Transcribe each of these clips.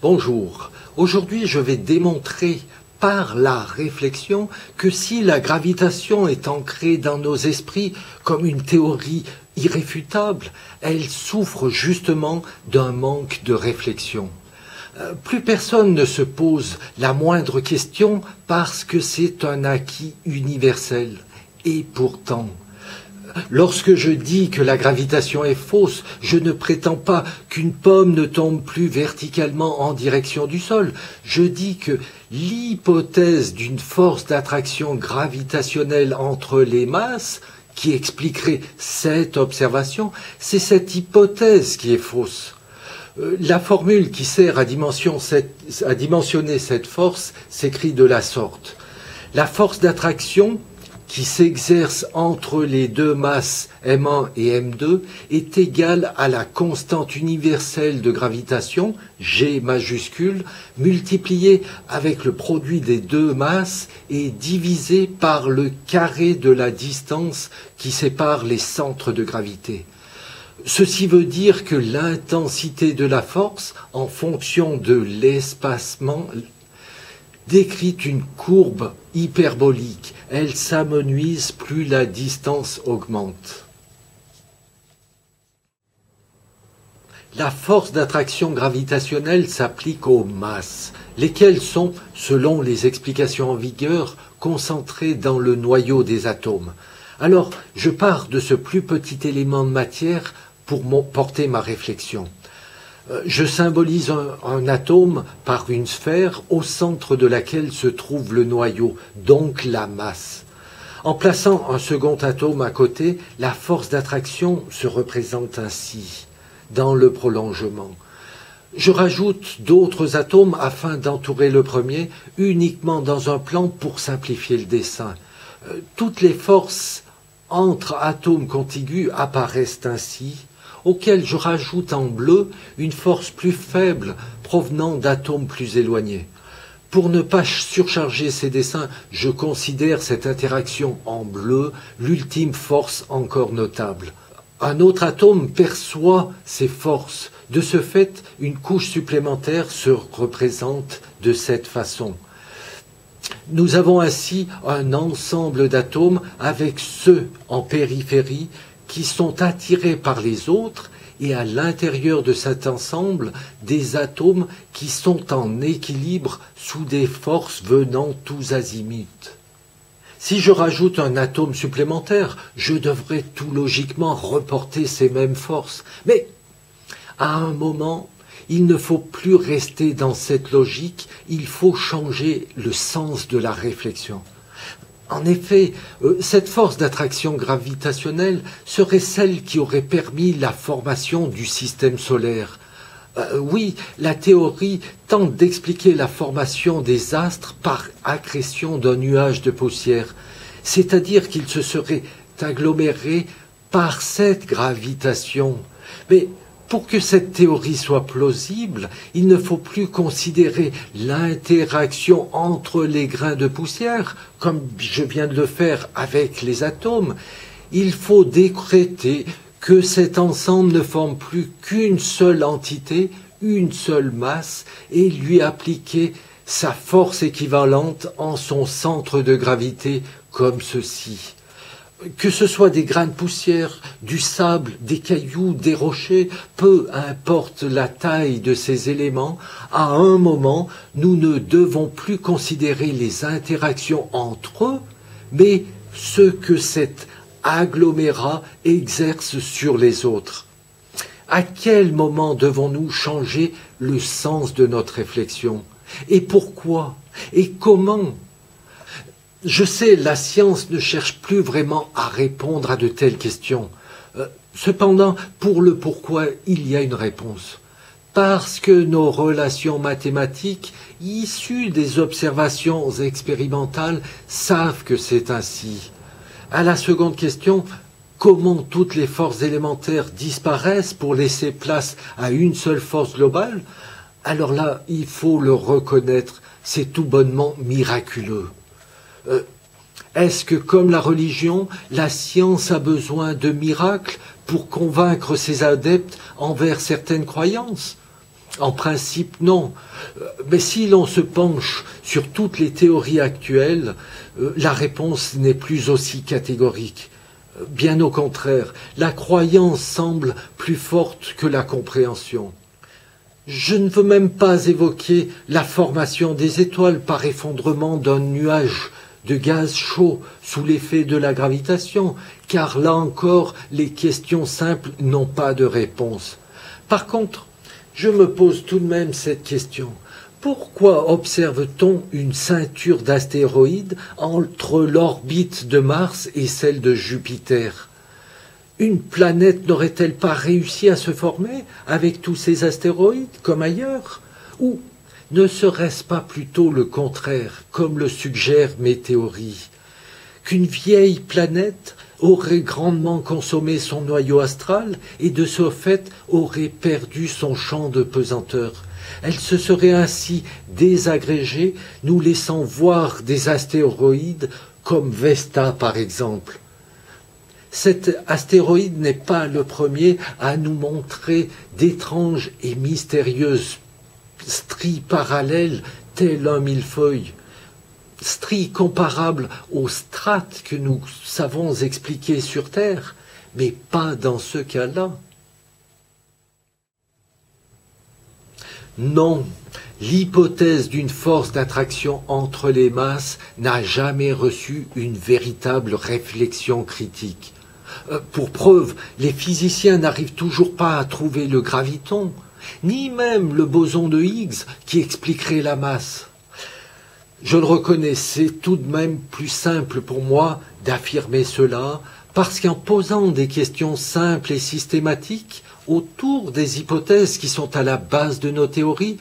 Bonjour, aujourd'hui je vais démontrer par la réflexion que si la gravitation est ancrée dans nos esprits comme une théorie irréfutable, elle souffre justement d'un manque de réflexion. Plus personne ne se pose la moindre question parce que c'est un acquis universel. Et pourtant, lorsque je dis que la gravitation est fausse, je ne prétends pas qu'une pomme ne tombe plus verticalement en direction du sol. Je dis que l'hypothèse d'une force d'attraction gravitationnelle entre les masses, qui expliquerait cette observation, c'est cette hypothèse qui est fausse. La formule qui sert à dimensionner cette force s'écrit de la sorte. La force d'attraction qui s'exerce entre les deux masses M1 et M2 est égale à la constante universelle de gravitation, G majuscule, multipliée avec le produit des deux masses et divisée par le carré de la distance qui sépare les centres de gravité. Ceci veut dire que l'intensité de la force, en fonction de l'espacement, décrit une courbe hyperbolique. Elle s'amenuise plus la distance augmente. La force d'attraction gravitationnelle s'applique aux masses, lesquelles sont, selon les explications en vigueur, concentrées dans le noyau des atomes. Alors, je pars de ce plus petit élément de matière pour porter ma réflexion. Je symbolise un atome par une sphère au centre de laquelle se trouve le noyau, donc la masse. En plaçant un second atome à côté, la force d'attraction se représente ainsi, dans le prolongement. Je rajoute d'autres atomes afin d'entourer le premier, uniquement dans un plan pour simplifier le dessin. Toutes les forces entre atomes contigus apparaissent ainsi, auquel je rajoute en bleu une force plus faible provenant d'atomes plus éloignés. Pour ne pas surcharger ces dessins, je considère cette interaction en bleu l'ultime force encore notable. Un autre atome perçoit ces forces. De ce fait, une couche supplémentaire se représente de cette façon. Nous avons ainsi un ensemble d'atomes avec ceux en périphérie qui sont attirés par les autres et à l'intérieur de cet ensemble des atomes qui sont en équilibre sous des forces venant tous azimuts. Si je rajoute un atome supplémentaire, je devrais tout logiquement reporter ces mêmes forces. Mais à un moment, il ne faut plus rester dans cette logique, il faut changer le sens de la réflexion. En effet, cette force d'attraction gravitationnelle serait celle qui aurait permis la formation du système solaire. Oui, la théorie tente d'expliquer la formation des astres par accrétion d'un nuage de poussière, c'est-à-dire qu'ils se seraient agglomérés par cette gravitation. Mais pour que cette théorie soit plausible, il ne faut plus considérer l'interaction entre les grains de poussière, comme je viens de le faire avec les atomes. Il faut décréter que cet ensemble ne forme plus qu'une seule entité, une seule masse, et lui appliquer sa force équivalente en son centre de gravité, comme ceci. Que ce soit des grains de poussière, du sable, des cailloux, des rochers, peu importe la taille de ces éléments, à un moment, nous ne devons plus considérer les interactions entre eux, mais ce que cet agglomérat exerce sur les autres. À quel moment devons-nous changer le sens de notre réflexion? Et pourquoi? Et comment? Je sais, la science ne cherche plus vraiment à répondre à de telles questions. Cependant, pour le pourquoi, il y a une réponse. Parce que nos relations mathématiques, issues des observations expérimentales, savent que c'est ainsi. À la seconde question, comment toutes les forces élémentaires disparaissent pour laisser place à une seule force globale? Alors là, il faut le reconnaître, c'est tout bonnement miraculeux. Est-ce que, comme la religion, la science a besoin de miracles pour convaincre ses adeptes envers certaines croyances? En principe, non. Mais si l'on se penche sur toutes les théories actuelles, la réponse n'est plus aussi catégorique. Bien au contraire, la croyance semble plus forte que la compréhension. Je ne veux même pas évoquer la formation des étoiles par effondrement d'un nuage de gaz chaud sous l'effet de la gravitation, car là encore, les questions simples n'ont pas de réponse. Par contre, je me pose tout de même cette question. Pourquoi observe-t-on une ceinture d'astéroïdes entre l'orbite de Mars et celle de Jupiter? Une planète n'aurait-elle pas réussi à se former avec tous ces astéroïdes comme ailleurs? Ou ne serait-ce pas plutôt le contraire, comme le suggèrent mes théories, qu'une vieille planète aurait grandement consommé son noyau astral et de ce fait aurait perdu son champ de pesanteur? Elle se serait ainsi désagrégée, nous laissant voir des astéroïdes comme Vesta par exemple. Cet astéroïde n'est pas le premier à nous montrer d'étranges et mystérieuses stries parallèles telles un millefeuille, stries comparables aux strates que nous savons expliquer sur Terre, mais pas dans ce cas-là. Non, l'hypothèse d'une force d'attraction entre les masses n'a jamais reçu une véritable réflexion critique. Pour preuve, les physiciens n'arrivent toujours pas à trouver le graviton, ni même le boson de Higgs qui expliquerait la masse. Je le reconnais, c'est tout de même plus simple pour moi d'affirmer cela, parce qu'en posant des questions simples et systématiques autour des hypothèses qui sont à la base de nos théories,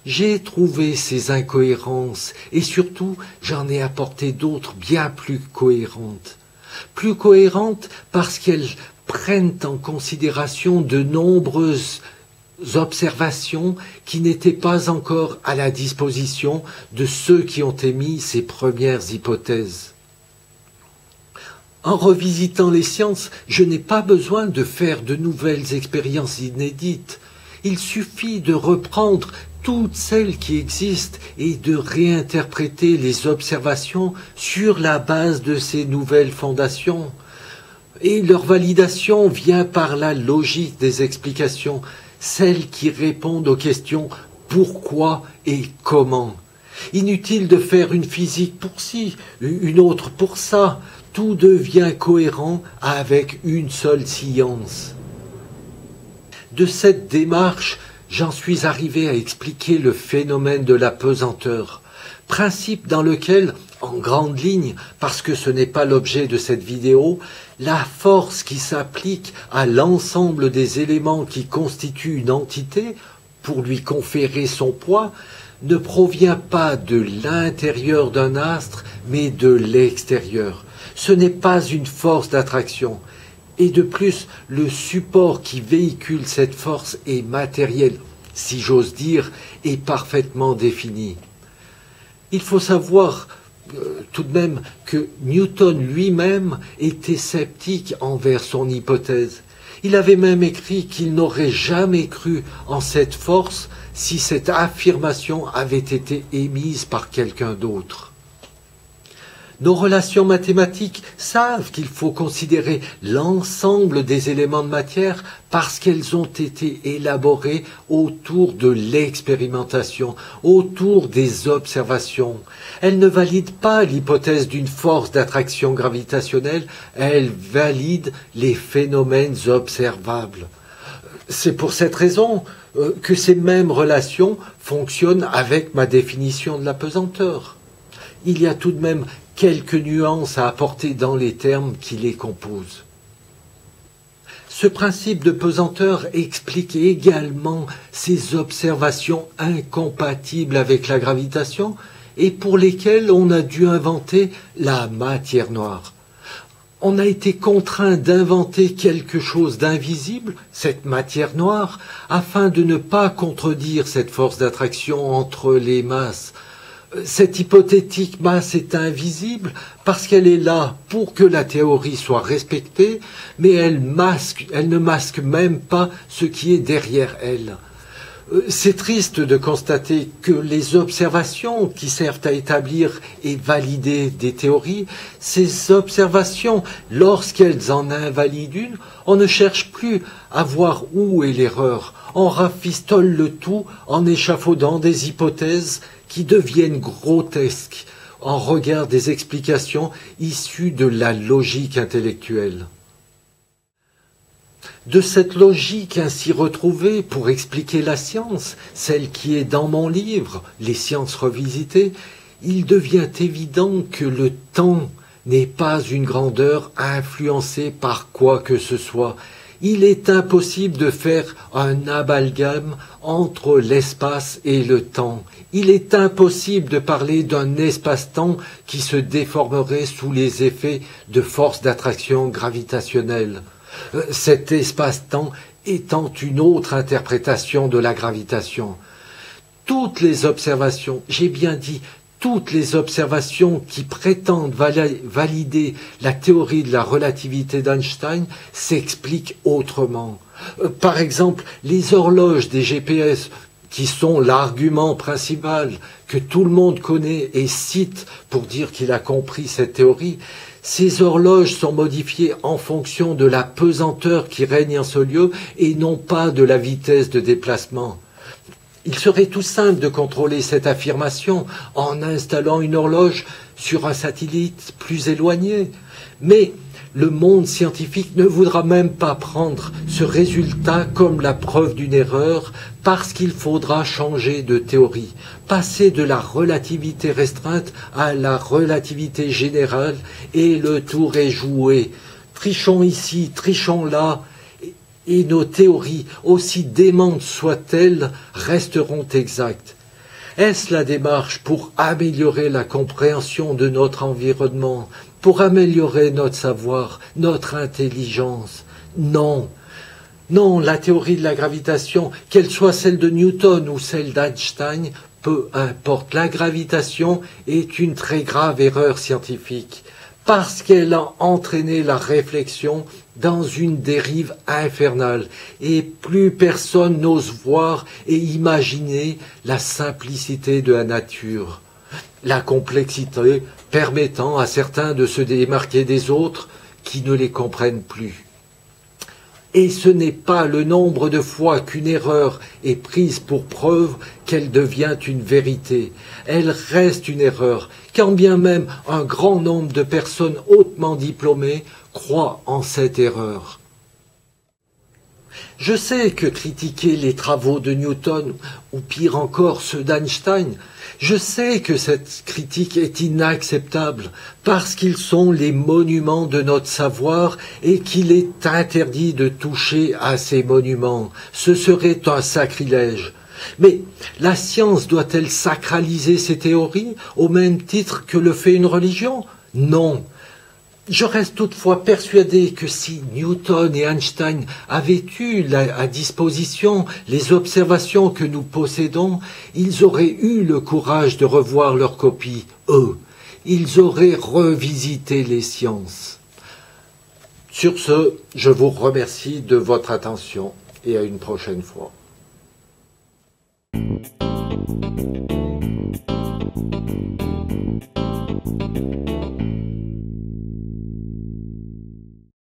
j'ai trouvé ces incohérences et surtout j'en ai apporté d'autres bien plus cohérentes. Plus cohérentes parce qu'elles prennent en considération de nombreuses observations qui n'étaient pas encore à la disposition de ceux qui ont émis ces premières hypothèses. En revisitant les sciences, je n'ai pas besoin de faire de nouvelles expériences inédites. Il suffit de reprendre toutes celles qui existent et de réinterpréter les observations sur la base de ces nouvelles fondations. Et leur validation vient par la logique des explications, celles qui répondent aux questions pourquoi et comment. Inutile de faire une physique pour ci, une autre pour ça. Tout devient cohérent avec une seule science. De cette démarche, j'en suis arrivé à expliquer le phénomène de la pesanteur, principe dans lequel, en grande ligne, parce que ce n'est pas l'objet de cette vidéo, la force qui s'applique à l'ensemble des éléments qui constituent une entité pour lui conférer son poids ne provient pas de l'intérieur d'un astre, mais de l'extérieur. Ce n'est pas une force d'attraction. Et de plus, le support qui véhicule cette force est matériel, si j'ose dire, et parfaitement défini. Il faut savoir tout de même que Newton lui-même était sceptique envers son hypothèse. Il avait même écrit qu'il n'aurait jamais cru en cette force si cette affirmation avait été émise par quelqu'un d'autre. Nos relations mathématiques savent qu'il faut considérer l'ensemble des éléments de matière parce qu'elles ont été élaborées autour de l'expérimentation, autour des observations. Elles ne valident pas l'hypothèse d'une force d'attraction gravitationnelle, elles valident les phénomènes observables. C'est pour cette raison que ces mêmes relations fonctionnent avec ma définition de la pesanteur. Il y a tout de même quelques nuances à apporter dans les termes qui les composent. Ce principe de pesanteur explique également ces observations incompatibles avec la gravitation et pour lesquelles on a dû inventer la matière noire. On a été contraint d'inventer quelque chose d'invisible, cette matière noire, afin de ne pas contredire cette force d'attraction entre les masses. Cette hypothétique masse est invisible parce qu'elle est là pour que la théorie soit respectée, mais elle ne masque même pas ce qui est derrière elle. C'est triste de constater que les observations qui servent à établir et valider des théories, ces observations, lorsqu'elles en invalident une, on ne cherche plus à voir où est l'erreur. On rafistole le tout en échafaudant des hypothèses qui deviennent grotesques en regard des explications issues de la logique intellectuelle. De cette logique ainsi retrouvée pour expliquer la science, celle qui est dans mon livre, Les sciences revisitées, il devient évident que le temps n'est pas une grandeur influencée par quoi que ce soit. Il est impossible de faire un amalgame entre l'espace et le temps. Il est impossible de parler d'un espace-temps qui se déformerait sous les effets de forces d'attraction gravitationnelle. Cet espace-temps étant une autre interprétation de la gravitation. Toutes les observations, j'ai bien dit, toutes les observations qui prétendent valider la théorie de la relativité d'Einstein s'expliquent autrement. Par exemple, les horloges des GPS, qui sont l'argument principal que tout le monde connaît et cite pour dire qu'il a compris cette théorie, ces horloges sont modifiées en fonction de la pesanteur qui règne en ce lieu et non pas de la vitesse de déplacement. Il serait tout simple de contrôler cette affirmation en installant une horloge sur un satellite plus éloigné. Mais le monde scientifique ne voudra même pas prendre ce résultat comme la preuve d'une erreur parce qu'il faudra changer de théorie, passer de la relativité restreinte à la relativité générale et le tour est joué. Trichons ici, trichons là, et nos théories, aussi démentes soient-elles, resteront exactes. Est-ce la démarche pour améliorer la compréhension de notre environnement, pour améliorer notre savoir, notre intelligence? Non. Non, la théorie de la gravitation, qu'elle soit celle de Newton ou celle d'Einstein, peu importe. La gravitation est une très grave erreur scientifique, parce qu'elle a entraîné la réflexion dans une dérive infernale, et plus personne n'ose voir et imaginer la simplicité de la nature, la complexité permettant à certains de se démarquer des autres qui ne les comprennent plus. Et ce n'est pas le nombre de fois qu'une erreur est prise pour preuve qu'elle devient une vérité. Elle reste une erreur, quand bien même un grand nombre de personnes hautement diplômées croient en cette erreur. Je sais que critiquer les travaux de Newton, ou pire encore ceux d'Einstein, je sais que cette critique est inacceptable, parce qu'ils sont les monuments de notre savoir et qu'il est interdit de toucher à ces monuments. Ce serait un sacrilège. Mais la science doit-elle sacraliser ses théories au même titre que le fait une religion? Non. Je reste toutefois persuadé que si Newton et Einstein avaient eu à disposition les observations que nous possédons, ils auraient eu le courage de revoir leurs copies, eux. Ils auraient revisité les sciences. Sur ce, je vous remercie de votre attention et à une prochaine fois.